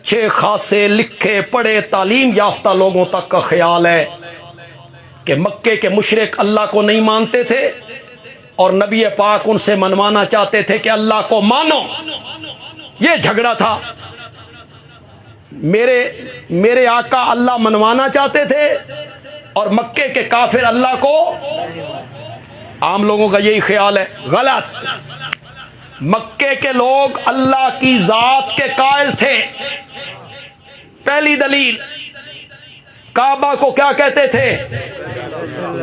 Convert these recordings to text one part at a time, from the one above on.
اچھے خاصے لکھے پڑھے تعلیم یافتہ لوگوں تک کا خیال ہے کہ مکے کے مشرک اللہ کو نہیں مانتے تھے اور نبی پاک ان سے منوانا چاہتے تھے کہ اللہ کو مانو. یہ جھگڑا تھا. میرے آقا اللہ منوانا چاہتے تھے اور مکے کے کافر اللہ کو. عام لوگوں کا یہی خیال ہے، غلط. مکے کے لوگ اللہ کی ذات کے قائل تھے. پہلی دلیل، کعبہ کو کیا کہتے تھے؟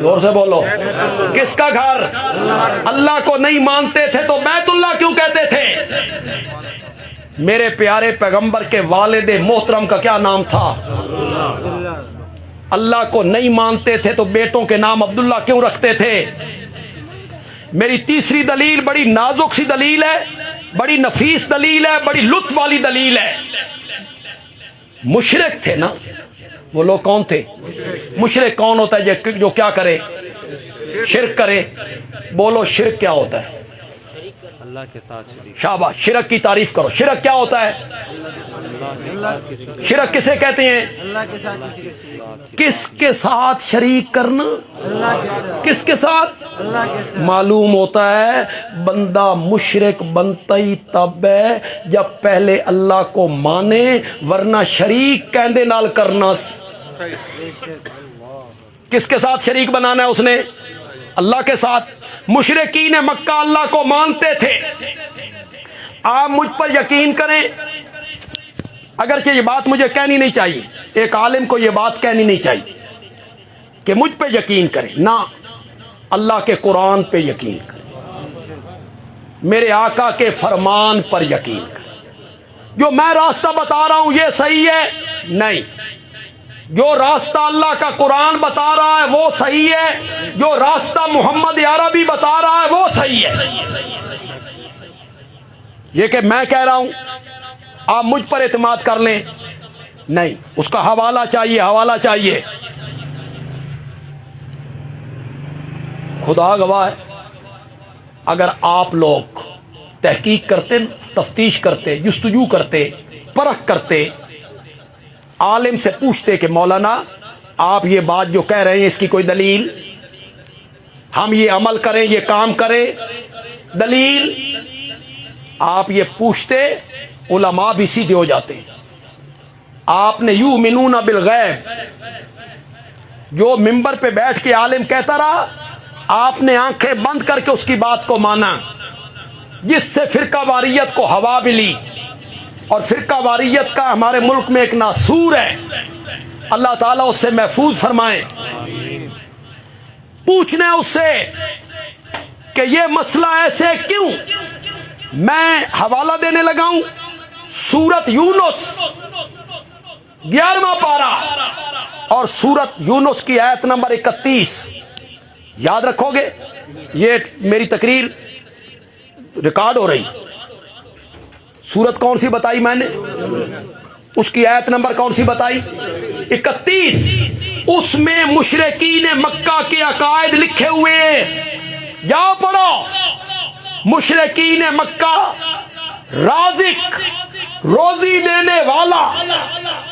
زور سے بولو. کس کا گھر؟ اللہ کو نہیں مانتے تھے تو بیت اللہ کیوں کہتے تھے؟ میرے پیارے پیغمبر کے والد محترم کا کیا نام تھا؟ اللہ کو نہیں مانتے تھے تو بیٹوں کے نام عبداللہ کیوں رکھتے تھے؟ میری تیسری دلیل بڑی نازک سی دلیل ہے، بڑی نفیس دلیل ہے، بڑی لطف والی دلیل ہے. مشرک تھے نا وہ لوگ. کون تھے؟ مشرک کون ہوتا ہے جو کیا کرے؟ شرک کرے. بولو شرک کیا ہوتا ہے؟ اللہ کے ساتھ شریک. شاباش، شرک کی تعریف کرو. شرک کیا ہوتا ہے؟ شرک کسے کہتے ہیں؟ کس کے ساتھ شریک کرنا؟ کس کے ساتھ؟ معلوم ہوتا ہے بندہ مشرک بنتا ہی تب ہے جب پہلے اللہ کو مانے، ورنہ شریک کہندے نال کرنا. کس کے ساتھ شریک بنانا ہے اس نے؟ اللہ کے ساتھ. مشرکین مکہ اللہ کو مانتے تھے. آپ مجھ پر یقین کریں، اگرچہ یہ بات مجھے کہنی نہیں چاہیے، ایک عالم کو یہ بات کہنی نہیں چاہیے کہ مجھ پہ یقین کریں، نہ، اللہ کے قرآن پہ یقین کریں، میرے آقا کے فرمان پر یقین کریں. جو میں راستہ بتا رہا ہوں یہ صحیح ہے؟ نہیں. جو راستہ اللہ کا قرآن بتا رہا ہے وہ صحیح ہے، جو راستہ محمد عربی بتا رہا ہے وہ صحیح ہے. یہ کہ میں کہہ رہا ہوں آپ مجھ پر اعتماد کر لیں، نہیں، اس کا حوالہ چاہیے. حوالہ چاہیے. خدا گواہ ہے، اگر آپ لوگ تحقیق کرتے، تفتیش کرتے، جستجو کرتے، پرکھ کرتے، عالم سے پوچھتے کہ مولانا آپ یہ بات جو کہہ رہے ہیں اس کی کوئی دلیل، ہم یہ عمل کریں، یہ کام کریں، دلیل. آپ یہ پوچھتے، علماء بھی سیدھے ہو جاتے. آپ نے یؤمنون بالغیب جو ممبر پہ بیٹھ کے عالم کہتا رہا، آپ نے آنکھیں بند کر کے اس کی بات کو مانا، جس سے فرقہ واریت کو ہوا ملی. اور فرقہ واریت کا ہمارے ملک میں ایک ناسور ہے، اللہ تعالیٰ اس سے محفوظ فرمائے. پوچھنا ہے اس سے کہ یہ مسئلہ ایسے کیوں. میں حوالہ دینے لگا ہوں سورت یونس 11واں پارہ اور سورت یونس کی آیت نمبر 31. یاد رکھو گے، یہ میری تقریر ریکارڈ ہو رہی. سورت کون سی بتائی میں نے؟ اس کی آیت نمبر کون سی بتائی؟ 31. اس میں مشرکین مکہ کے عقائد لکھے ہوئے ہیں. جاؤ پڑھو. مشرکین مکہ رازق، روزی دینے والا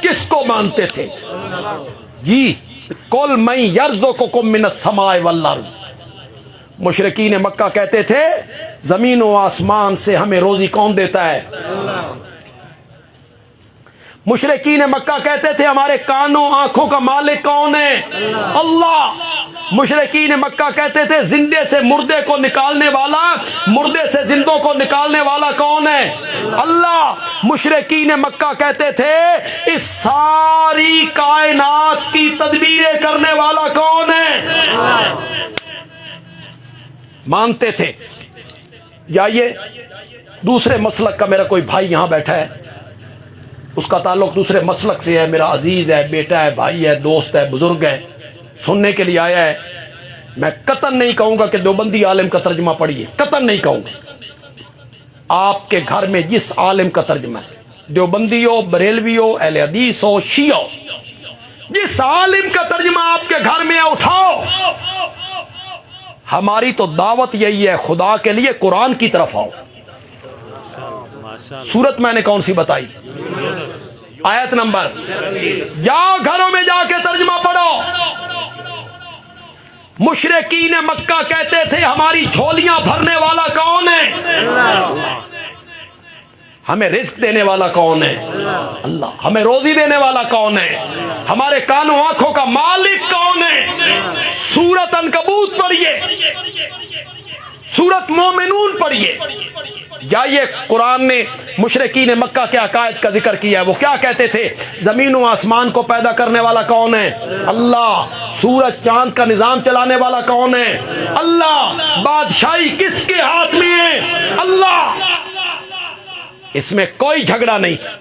کس کو مانتے تھے؟ جی، قل من یرزقکم من السماء والارض. مشرکین مکہ کہتے تھے زمین و آسمان سے ہمیں روزی کون دیتا ہے؟ مشرکین مکہ کہتے تھے ہمارے کانوں آنکھوں کا مالک کون ہے؟ اللہ. مشرکین مکہ کہتے تھے زندے سے مردے کو نکالنے والا، مردے سے زندوں کو نکالنے والا کون ہے؟ اللہ. مشرکین مکہ کہتے تھے اس ساری کائنات کی تدبیریں کرنے والا کون ہے؟ مانتے تھے. جائیے دوسرے مسلک کا میرا کوئی بھائی یہاں بیٹھا ہے، اس کا تعلق دوسرے مسلک سے ہے، میرا عزیز ہے، بیٹا ہے، بھائی ہے، دوست ہے، بزرگ ہے، سننے کے لیے آیا ہے. میں قطعاً نہیں کہوں گا کہ دیوبندی عالم کا ترجمہ پڑھیے، قطعاً نہیں کہوں گا. آپ کے گھر میں جس عالم کا ترجمہ ہے، دیوبندی ہو، بریلوی ہو، اہل حدیث ہو، شیعہ ہو، جس عالم کا ترجمہ آپ کے گھر میں اٹھاؤ. ہماری تو دعوت یہی ہے، خدا کے لیے قرآن کی طرف آؤ. سورت میں نے کون سی بتائی؟ آیت نمبر، جاؤ گھروں میں جا کے ترجمہ پڑھو۔ مشرکین مکہ کہتے تھے ہماری جھولیاں بھرنے والا کون ہے؟ ہمیں رزق دینے والا کون ہے؟ اللہ۔ ہمیں روزی دینے والا کون ہے؟ ہمارے کانوں آنکھوں کا مالک کون ہے؟ سورۃ عنکبوت پڑھیے، سورۃ مومنون پڑھیے، یا یہ قرآن نے مشرکین مکہ کے عقائد کا ذکر کیا ہے۔ وہ کیا کہتے تھے؟ زمین و آسمان کو پیدا کرنے والا کون ہے؟ اللہ۔ سورج چاند کا نظام چلانے والا کون ہے؟ اللہ۔ بادشاہی کس کے ہاتھ میں ہے؟ اللہ۔ اس میں کوئی جھگڑا نہیں تھا،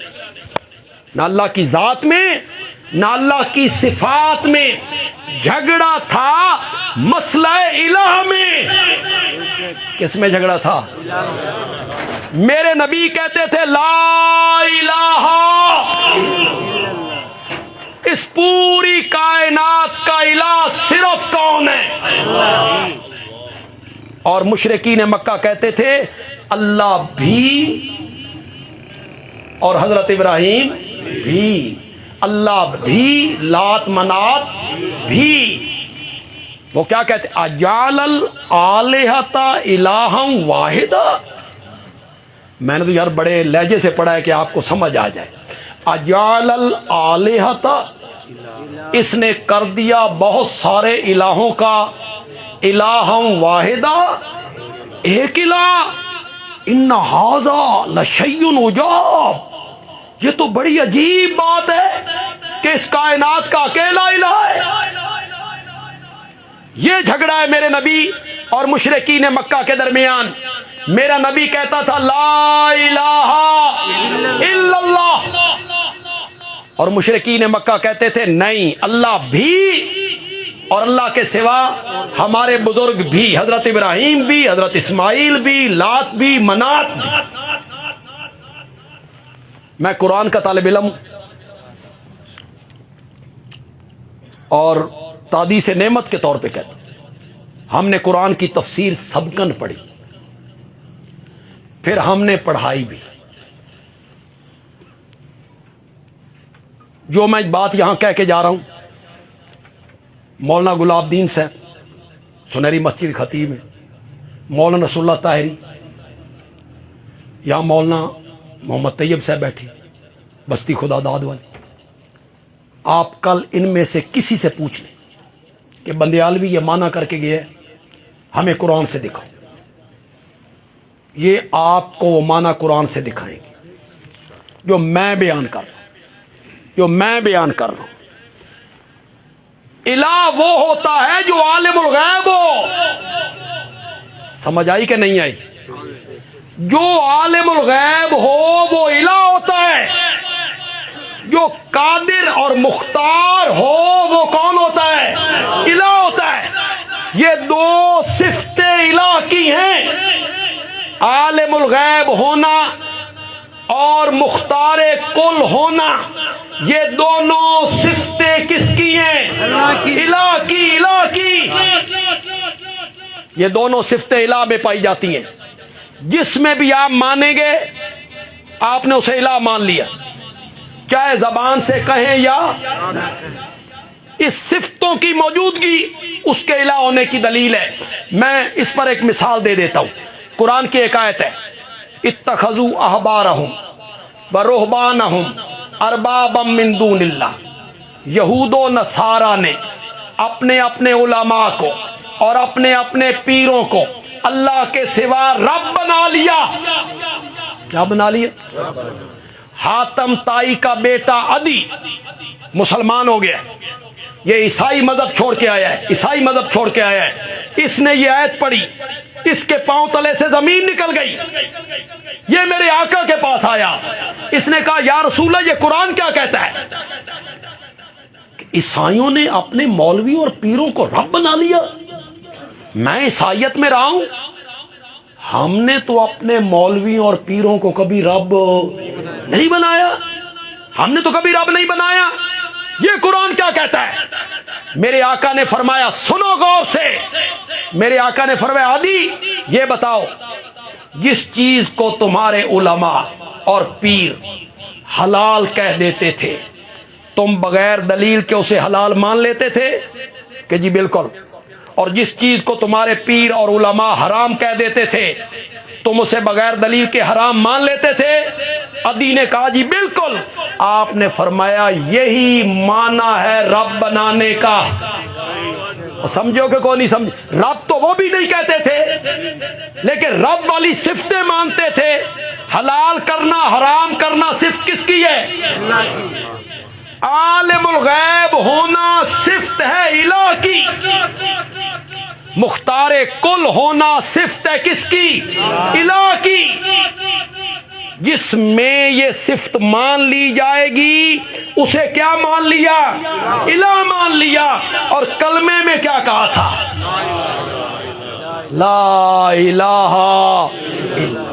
نہ اللہ کی ذات میں نہ اللہ کی صفات میں، جھگڑا تھا مسئلہ الہ میں۔ کس میں جھگڑا تھا؟ میرے نبی کہتے تھے لا الہ، اس پوری کائنات کا الہ صرف کون ہے؟ اور مشرکین مکہ کہتے تھے اللہ بھی اور حضرت ابراہیم بھی، اللہ بھی، لات منات بھی۔ وہ کیا کہتے؟ اجعل الآلہۃ الہا واحدا۔ میں نے تو یار بڑے لہجے سے پڑھا ہے کہ آپ کو سمجھ آ جائے۔ اجعل الآلہۃ، اس نے کر دیا بہت سارے الہوں کا الہا واحدا، ایک الہ۔ ان ھذا لشیء عجاب، یہ تو بڑی عجیب بات ہے کہ اس کائنات کا اکیلا الہ ہے۔ یہ جھگڑا ہے میرے نبی اور مشرکین مکہ کے درمیان۔ میرا نبی کہتا تھا لا الہ الا اللہ، اور مشرکین مکہ کہتے تھے نہیں، اللہ بھی اور اللہ کے سوا ہمارے بزرگ بھی، حضرت ابراہیم بھی، حضرت اسماعیل بھی، لات بھی، منات بھی۔ میں قرآن کا طالب علم اور تادیث نعمت کے طور پہ کہتا ہوں، ہم نے قرآن کی تفسیر سبکن پڑھی، پھر ہم نے پڑھائی بھی۔ جو میں بات یہاں کہہ کے جا رہا ہوں، مولانا گلاب دین صاحب سنہری مسجد خطیب ہیں، مولانا رسول اللہ طاہری، یہاں مولانا محمد طیب صاحب بیٹھی بستی خدا داد والی۔ آپ کل ان میں سے کسی سے پوچھ لیں کہ بندیالوی یہ مانا کر کے گیا ہے ہمیں قرآن سے دکھاؤ، یہ آپ کو وہ مانا قرآن سے دکھائیں گے جو میں بیان کر رہا ہوں، جو میں بیان کر رہا ہوں۔ الہ وہ ہوتا ہے جو عالم الغیب ہو، سمجھ آئی کہ نہیں آئی؟ جو عالم الغیب ہو وہ الہ ہوتا ہے، جو قادر اور مختار ہو وہ کون ہوتا ہے؟ الہ ہوتا ہے۔ یہ دو صفتیں الہ کی ہیں، عالم الغیب ہونا اور مختار کل ہونا، یہ دونوں صفتیں کس کی ہیں؟ الہ کی، الہ کی۔ یہ دونوں صفتیں الہ میں پائی جاتی ہیں۔ جس میں بھی آپ مانیں گے آپ نے اسے الہ مان لیا، چاہے زبان سے کہیں یا اس صفتوں کی موجودگی اس کے الہ ہونے کی دلیل ہے۔ میں اس پر ایک مثال دے دیتا ہوں۔ قرآن کی ایک آیت ہے اتخذوا احبارہم ورہبانہم اربابا من دون اللہ۔ یہود و نصارہ نے اپنے اپنے علماء کو اور اپنے اپنے پیروں کو اللہ کے سوا رب بنا لیا۔ کیا بنا لیا؟ حاتم طائی کا بیٹا عدی مسلمان ہو گیا، یہ عیسائی مذہب چھوڑ کے آیا ہے، عیسائی مذہب چھوڑ کے آیا ہے۔ اس نے یہ آیت پڑھی، اس کے پاؤں تلے سے زمین نکل گئی۔ یہ میرے آقا کے پاس آیا، اس نے کہا یا رسول اللہ یہ قرآن کیا کہتا ہے؟ عیسائیوں نے اپنے مولوی اور پیروں کو رب بنا لیا۔ میں عیسائیت میں رہا ہوں، ہم نے تو اپنے مولوی اور پیروں کو کبھی رب نہیں بنایا، ہم نے تو کبھی رب نہیں بنایا، یہ قرآن کیا کہتا ہے؟ میرے آقا نے فرمایا سنو غور سے، میرے آقا نے فرمایا عدی یہ بتاؤ جس چیز کو تمہارے علماء اور پیر حلال کہہ دیتے تھے، تم بغیر دلیل کے اسے حلال مان لیتے تھے کہ جی بالکل، اور جس چیز کو تمہارے پیر اور علماء حرام کہہ دیتے تھے تم اسے بغیر دلیل کے حرام مان لیتے تھے؟ عدی نے کہا جی بالکل۔ آپ نے فرمایا یہی معنی ہے رب بنانے کا۔ سمجھو کہ کوئی نہیں سمجھ؟ رب تو وہ بھی نہیں کہتے تھے لیکن رب والی صفتیں مانتے تھے۔ حلال کرنا حرام کرنا صفت کس کی ہے؟ عالم الغیب ہونا صفت ہے الہ کی، مختار کل ہونا صفت ہے کس کی؟ الہ کی۔ جس میں یہ صفت مان لی جائے گی اسے کیا مان لیا؟ الہ مان لیا۔ اور کلمے میں کیا کہا تھا؟ لا الہ الا